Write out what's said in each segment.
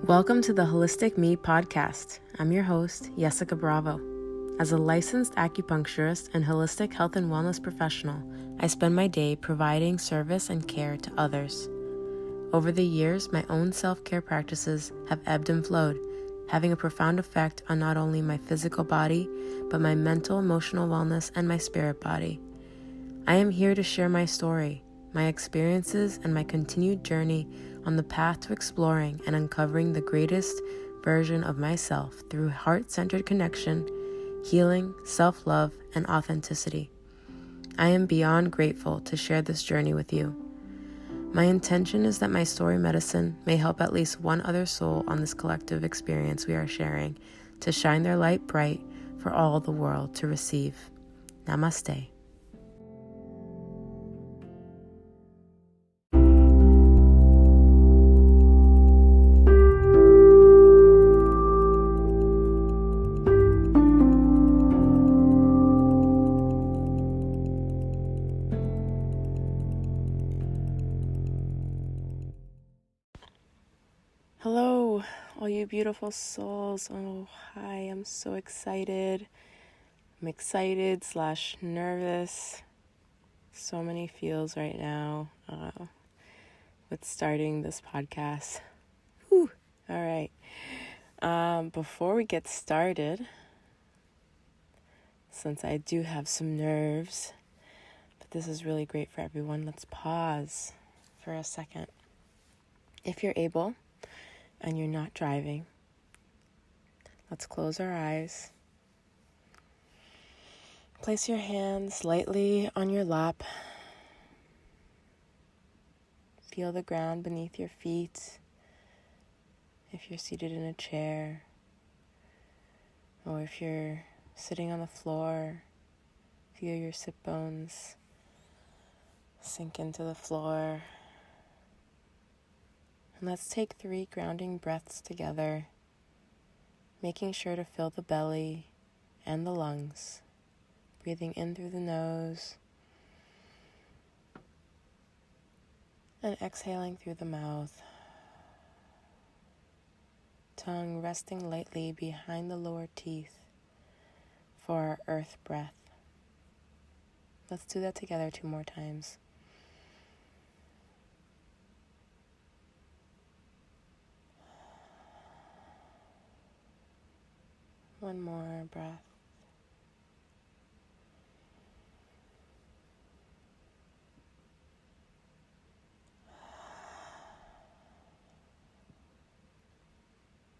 Welcome to the Wholistic Me podcast. I'm your host, Jessica Bravo. As a licensed acupuncturist and holistic health and wellness professional, I spend my day providing service and care to others. Over the years, my own self-care practices have ebbed and flowed, having a profound effect on not only my physical body, but my mental, emotional wellness and my spirit body. I am here to share my story, my experiences, and my continued journey on the path to exploring and uncovering the greatest version of myself through heart-centered connection, healing, self-love, and authenticity. I am beyond grateful to share this journey with you. My intention is that my story medicine may help at least one other soul on this collective experience we are sharing to shine their light bright for all the world to receive. Namaste. Hello, all you beautiful souls. Oh, hi, I'm so excited. I'm excited / nervous. So many feels right now with starting this podcast. Whew. All right. Before we get started, since I do have some nerves, but this is really great for everyone, let's pause for a second. If you're able, and you're not driving, let's close our eyes. Place your hands lightly on your lap. Feel the ground beneath your feet. If you're seated in a chair, or if you're sitting on the floor, feel your sit bones sink into the floor. And let's take 3 grounding breaths together, making sure to fill the belly and the lungs, breathing in through the nose and exhaling through the mouth. Tongue resting lightly behind the lower teeth for our earth breath. Let's do that together 2 more times. One more breath.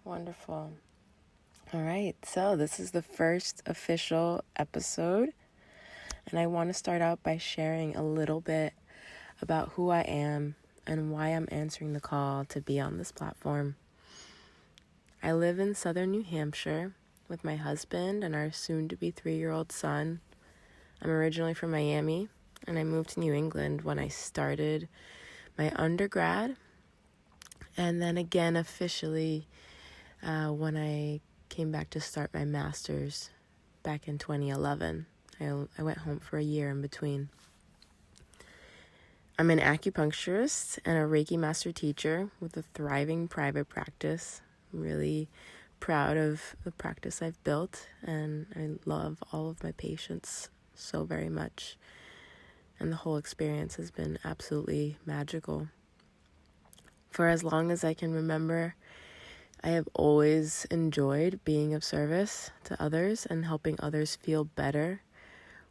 Wonderful. All right, so this is the first official episode, and I want to start out by sharing a little bit about who I am and why I'm answering the call to be on this platform. I live in southern New Hampshire with my husband and our soon-to-be 3-year-old son. I'm originally from Miami, and I moved to New England when I started my undergrad, and then again officially when I came back to start my master's back in 2011. I went home for a year in between. I'm an acupuncturist and a Reiki master teacher with a thriving private practice. I'm really proud of the practice I've built, and I love all of my patients so very much. And the whole experience has been absolutely magical. For as long as I can remember, I have always enjoyed being of service to others and helping others feel better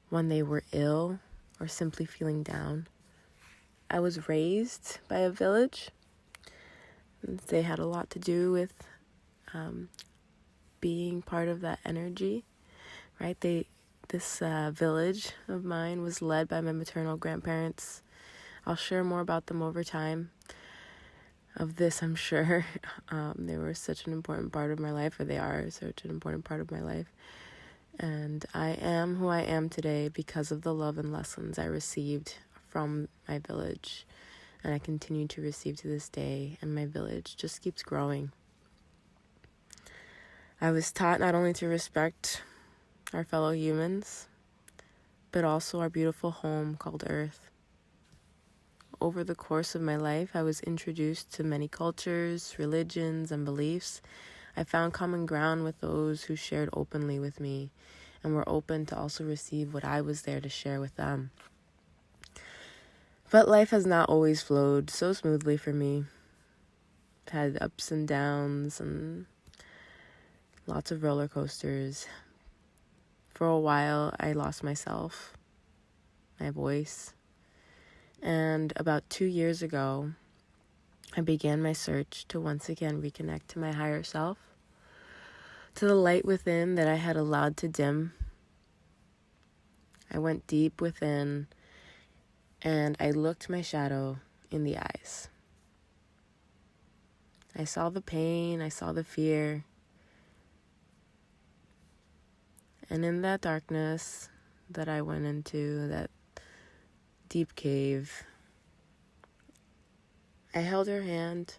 when they were ill or simply feeling down. I was raised by a village. They had a lot to do with being part of that energy, right? This village of mine was led by my maternal grandparents. I'll share more about them over time. Of this, I'm sure. They were such an important part of my life, or they are such an important part of my life. And I am who I am today because of the love and lessons I received from my village, and I continue to receive to this day, and my village just keeps growing. I was taught not only to respect our fellow humans, but also our beautiful home called Earth. over the course of my life, I was introduced to many cultures, religions, and beliefs. I found common ground with those who shared openly with me and were open to also receive what I was there to share with them. But life has not always flowed so smoothly for me. I've had ups and downs and lots of roller coasters. For a while, I lost myself, my voice. And about 2 years ago, I began my search to once again reconnect to my higher self, to the light within that I had allowed to dim. I went deep within and I looked my shadow in the eyes. I saw the pain, I saw the fear. And in that darkness that I went into, that deep cave, I held her hand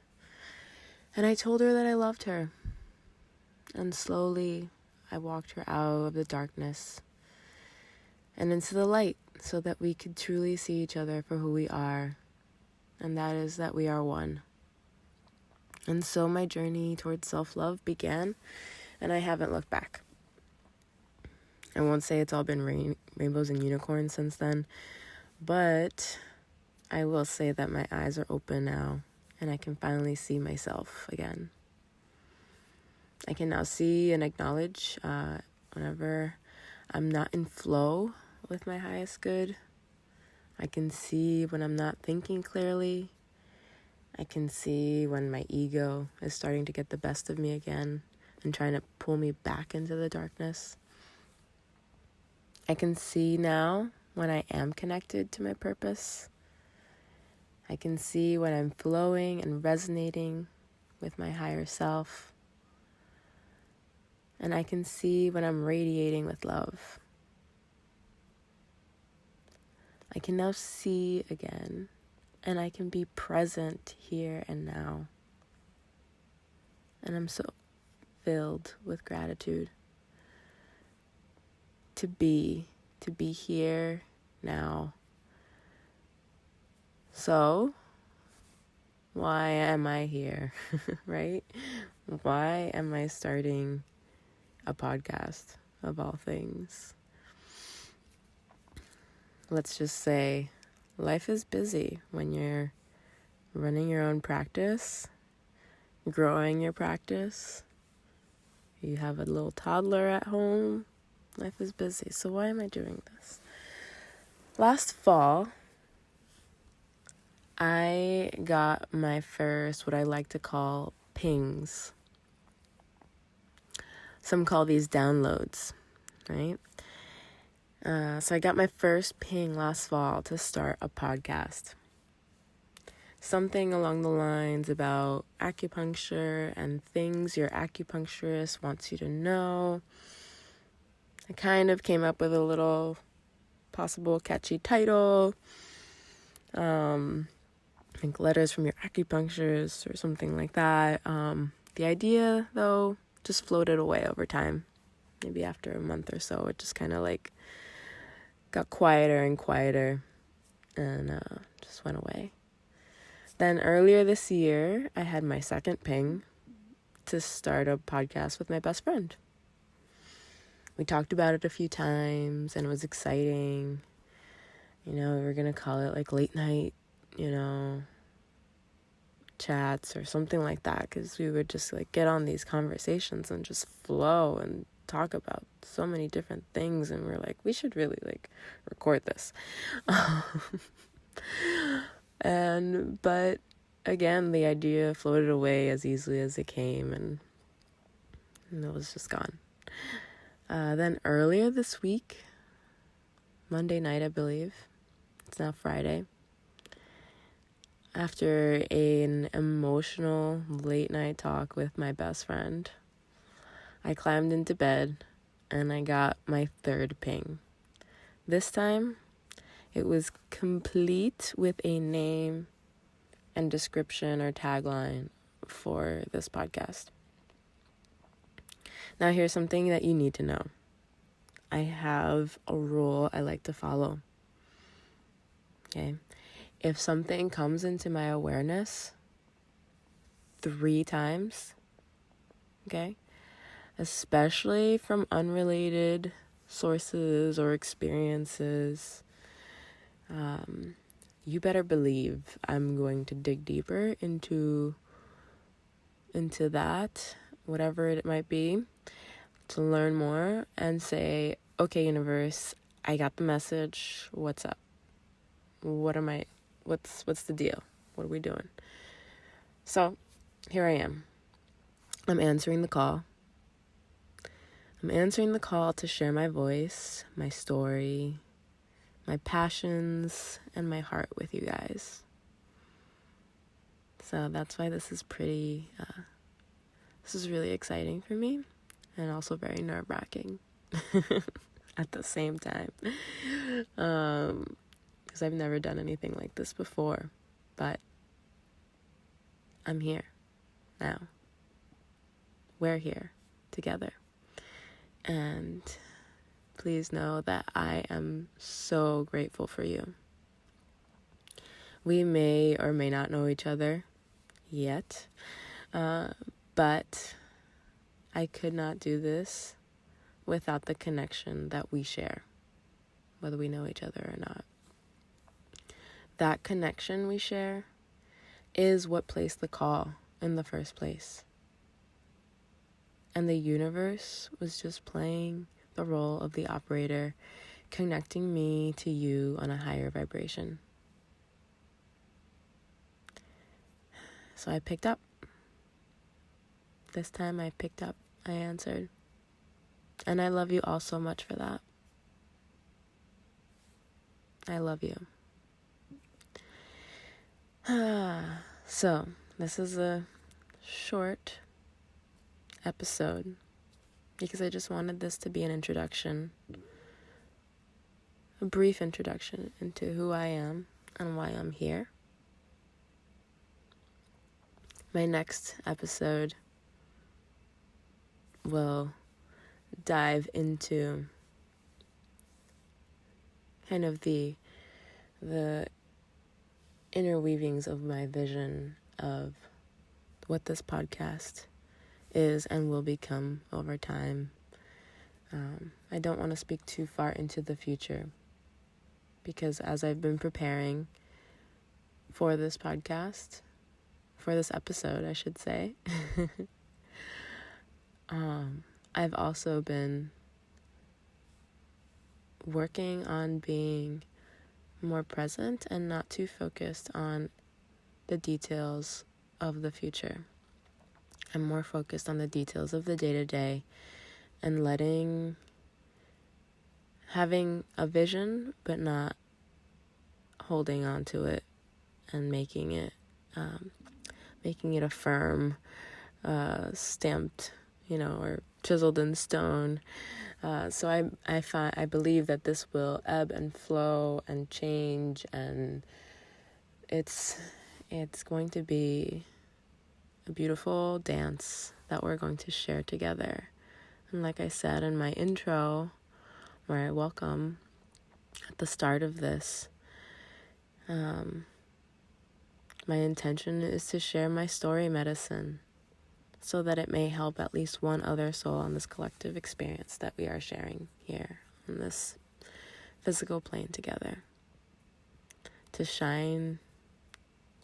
and I told her that I loved her. And slowly I walked her out of the darkness and into the light so that we could truly see each other for who we are. And that is that we are one. And so my journey towards self-love began, and I haven't looked back. I won't say it's all been rainbows and unicorns since then, but I will say that my eyes are open now, and I can finally see myself again. I can now see and acknowledge whenever I'm not in flow with my highest good. I can see when I'm not thinking clearly. I can see when my ego is starting to get the best of me again and trying to pull me back into the darkness. I can see now when I am connected to my purpose. I can see when I'm flowing and resonating with my higher self. And I can see when I'm radiating with love. I can now see again, and I can be present here and now. And I'm so filled with gratitude to be here now. So, why am I here, right? Why am I starting a podcast of all things? Let's just say life is busy when you're running your own practice, growing your practice. You have a little toddler at home. Life is busy. So why am I doing this? Last fall, I got my first, what I like to call, pings. Some call these downloads, right? So I got my first ping last fall to start a podcast. Something along the lines about acupuncture and things your acupuncturist wants you to know. I kind of came up with a little possible catchy title. I think letters from your acupuncturist or something like that. The idea, though, just floated away over time. Maybe after a month or so, it just kind of like got quieter and quieter and just went away. Then earlier this year, I had my second ping to start a podcast with my best friend. We talked about it a few times and it was exciting. We were going to call it like late night, chats or something like that, because we would just like get on these conversations and just flow and talk about so many different things, and we're like, we should really like record this. But again, the idea floated away as easily as it came, and it was just gone. Then earlier this week, Monday night, I believe, it's now Friday, after an emotional late night talk with my best friend, I climbed into bed and I got my third ping. This time, it was complete with a name and description or tagline for this podcast. Now, here's something that you need to know. I have a rule I like to follow. Okay? if something comes into my awareness 3 times, okay, especially from unrelated sources or experiences, you better believe I'm going to dig deeper into that, whatever it might be, to learn more and say, okay, universe, I got the message. What's up? What's the deal? What are we doing? So here I am. I'm answering the call. I'm answering the call to share my voice, my story, my passions, and my heart with you guys. So that's why this is this is really exciting for me, and also very nerve-wracking at the same time. Because I've never done anything like this before, but I'm here now. We're here together. And please know that I am so grateful for you. We may or may not know each other yet, but I could not do this without the connection that we share, whether we know each other or not. That connection we share is what placed the call in the first place. And the universe was just playing the role of the operator, connecting me to you on a higher vibration. So I picked up. This time I picked up. I answered. And I love you all so much for that. I love you. So, this is a short episode because I just wanted this to be an introduction, a brief introduction into who I am and why I'm here. My next episode will dive into kind of the interweavings of my vision of what this podcast is and will become over time. I don't want to speak too far into the future because as I've been preparing for this podcast, for this episode, I should say, I've also been working on being more present and not too focused on the details of the future. I'm more focused on the details of the day-to-day and having a vision, but not holding on to it and making it a firm, stamped, or chiseled in stone. So I believe that this will ebb and flow and change, and it's going to be a beautiful dance that we're going to share together. And like I said in my intro, where I welcome at the start of this, my intention is to share my story medicine so that it may help at least one other soul on this collective experience that we are sharing here on this physical plane together. To shine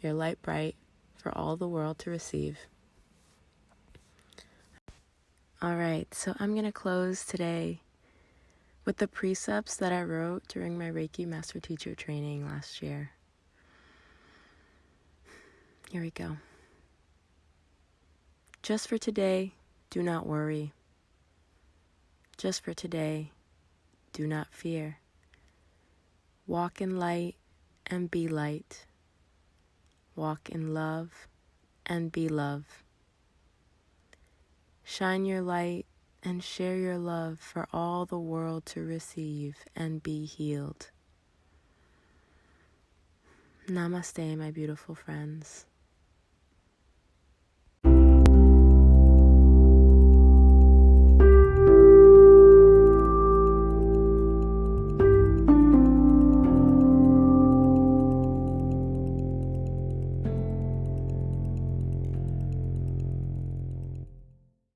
your light bright for all the world to receive. All right, so I'm going to close today with the precepts that I wrote during my Reiki Master Teacher training last year. Here we go. Just for today, do not worry. Just for today, do not fear. Walk in light and be light. Walk in love and be love. Shine your light and share your love for all the world to receive and be healed. Namaste, my beautiful friends.